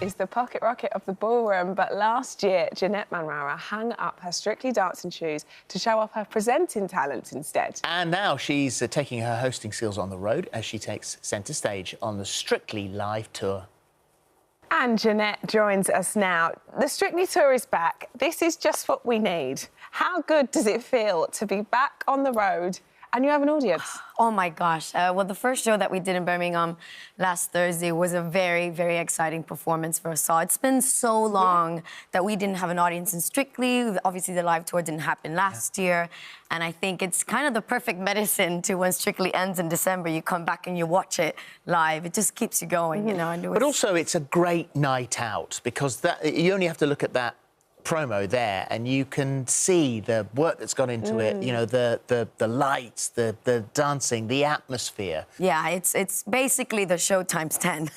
is the pocket rocket of the ballroom, but last year, Janette Manrara hung up her Strictly Dancing shoes to show off her presenting talents instead. And now she's taking her hosting skills on the road as she takes centre stage on the Strictly Live tour. And Janette joins us now. The Strictly tour is back. This is just what we need. How good does it feel to be back on the road and you have an audience? Oh, my gosh. Well, the first show that we did in Birmingham last Thursday was a very, very exciting performance for us all. It's been so long that we didn't have an audience in Strictly. Obviously, the live tour didn't happen last year. And I think it's kind of the perfect medicine to when Strictly ends in December, you come back and you watch it live. It just keeps you going, you know. And But also, it's a great night out because you only have to look at that promo there and you can see the work that's gone into it, you know, the lights, the dancing, the atmosphere. Yeah, it's basically the show times 10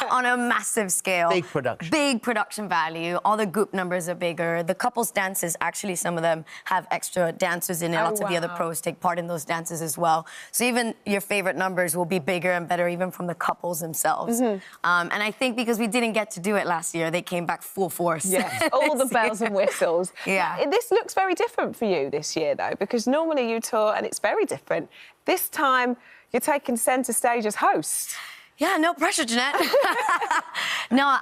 on a massive scale. Big production. Big production value. All the group numbers are bigger. The couples dances, actually, some of them have extra dancers in it. Lots of the other pros take part in those dances as well. So even your favourite numbers will be bigger and better even from the couples themselves. And I think because we didn't get to do it last year, they came back full force. Yes. All the bells and whistles. Yeah. This looks very different for you this year, though, because normally you tour and it's very different. This time, you're taking centre stage as host. Yeah, no pressure, Janette. No,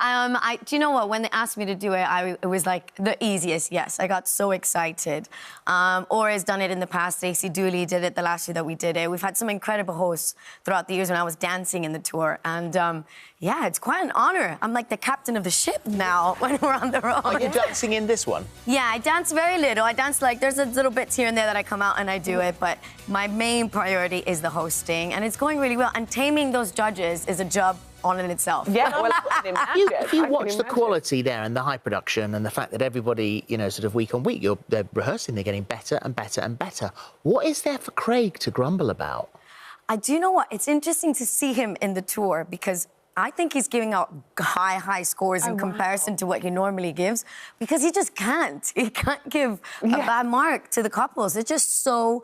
do you know what? When they asked me to do it, it was like the easiest yes. I got so excited. Ora has done it in the past. Stacey Dooley did it the last year that we did it. We've had some incredible hosts throughout the years when I was dancing in the tour. And yeah, it's quite an honour. I'm like the captain of the ship now when we're on the road. Are you dancing in this one? Yeah, I dance very little. I dance like, there's a little bits here and there that I come out and I do it, but my main priority is the hosting, and it's going really well. And taming those judges is a job on in itself. Yeah, well, I can imagine. If you watch the quality there and the high production and the fact that everybody, you know, sort of week on week, they're rehearsing, they're getting better and better and better. What is there for Craig to grumble about? I do know what, it's interesting to see him in the tour because I think he's giving out high scores in comparison to what he normally gives because he just can't. He can't give a bad mark to the couples. It's just so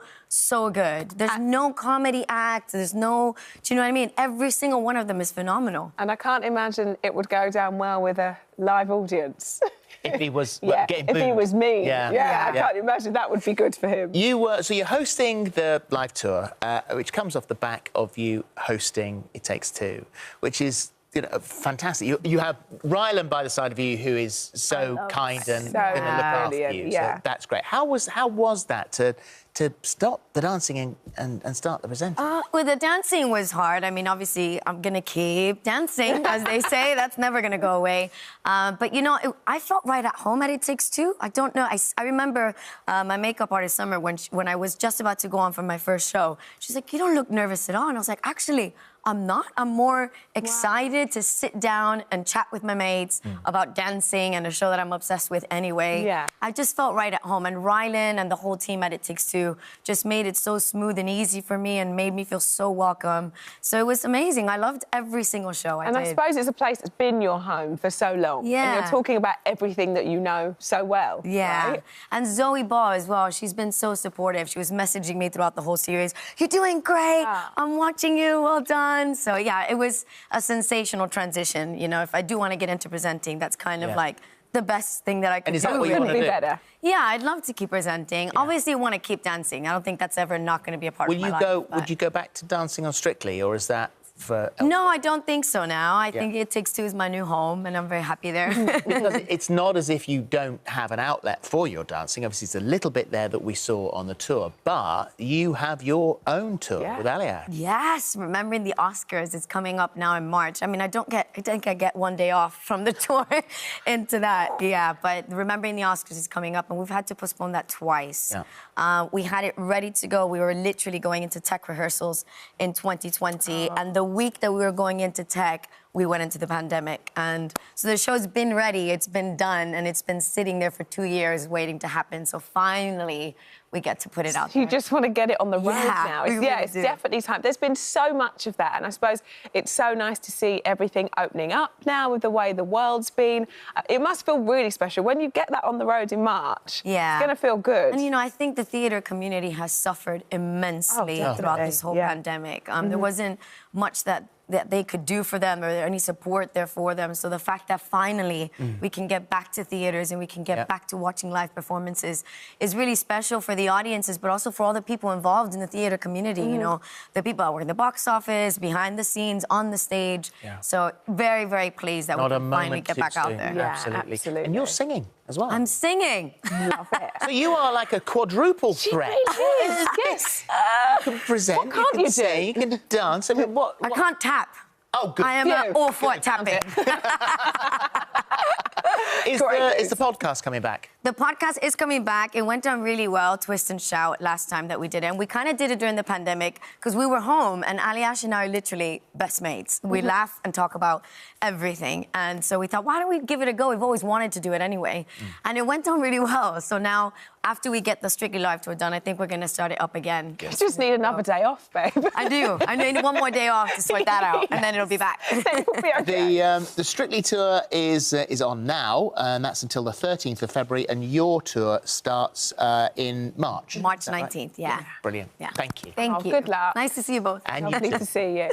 good. There's no comedy act. There's no... Do you know what I mean? Every single one of them is phenomenal. And I can't imagine it would go down well with a live audience. If he was getting if booed. he was me. Yeah. I can't imagine that would be good for him. So you're hosting the live tour, which comes off the back of you hosting It Takes Two, which is, you know, fantastic. You have Rylan by the side of you, who is so kind and going to look after you. So that's great. How was that to stop the dancing and start the presenting? Well, the dancing was hard. I mean, obviously, I'm going to keep dancing, as they say. That's never going to go away. But, you know, I felt right at home at It Takes Two. I don't know. I remember my makeup artist, Summer, when I was just about to go on for my first show, she's like, you don't look nervous at all. And I was like, actually, I'm not. I'm more excited to sit down and chat with my mates about dancing and a show that I'm obsessed with anyway. Yeah. I just felt right at home. And Rylan and the whole team at It Takes Two just made it so smooth and easy for me and made me feel so welcome. So it was amazing. I loved every single show I did. And I suppose it's a place that's been your home for so long. Yeah. And you're talking about everything that you know so well. Yeah. Right? And Zoe Ball as well. She's been so supportive. She was messaging me throughout the whole series. You're doing great. I'm watching you. Well done. So, yeah, it was a sensational transition. You know, if I do want to get into presenting, that's kind of like the best thing that I could do. And is that what you want to do? Better. Yeah, I'd love to keep presenting. Obviously, I want to keep dancing. I don't think that's ever not going to be a part of my life. Would you go back to dancing on Strictly, or is that for... No, I don't think so now. I think It Takes Two is my new home, and I'm very happy there. Because it's not as if you don't have an outlet for your dancing. Obviously, it's a little bit there that we saw on the tour, but you have your own tour with Aljaž. Yes, remembering the Oscars is coming up now in March. I mean, I think I get one day off from the tour into that. Yeah, but remembering the Oscars is coming up, and we've had to postpone that twice. Yeah. We had it ready to go. We were literally going into tech rehearsals in 2020, and the week that we were going into tech, we went into the pandemic. And so the show's been ready, it's been done, and it's been sitting there for 2 years waiting to happen. So finally, we get to put it out there. You just want to get it on the road now. It's do. definitely time. There's been so much of that, and I suppose it's so nice to see everything opening up now with the way the world's been. It must feel really special when you get that on the road in March. Yeah. It's going to feel good. And, you know, I think the theatre community has suffered immensely throughout this whole pandemic. There wasn't much that that they could do for them or any support there for them. So the fact that finally we can get back to theatres and we can get back to watching live performances is really special for the audiences, but also for all the people involved in the theatre community, you know, the people that work in the box office, behind the scenes, on the stage. Yeah. So very, very pleased that we can finally get back out there. Yeah, absolutely. And you're singing as well. I'm singing. Love it. So you are like a quadruple threat. Really is. Yes. You can present, What can't you can you do? sing, you can dance. I mean, what? I can't tap. Oh, good. I am awful at tapping. Is the podcast coming back? The podcast is coming back. It went down really well, Twist and Shout, last time that we did it. And we kind of did it during the pandemic because we were home and Aljaž and I are literally best mates. We laugh and talk about everything. And so we thought, why don't we give it a go? We've always wanted to do it anyway. And it went down really well. So now, after we get the Strictly Live tour done, I think we're going to start it up again. You just need another day off, babe. I do. I need one more day off to sort that out, and then it'll be back. It'll be okay. The Strictly tour is on now, and that's until the 13th of February, and your tour starts in March. March 19th, yeah. Brilliant. Yeah. Thank you. Thank you. Good luck. Nice to see you both. And Lovely to see you.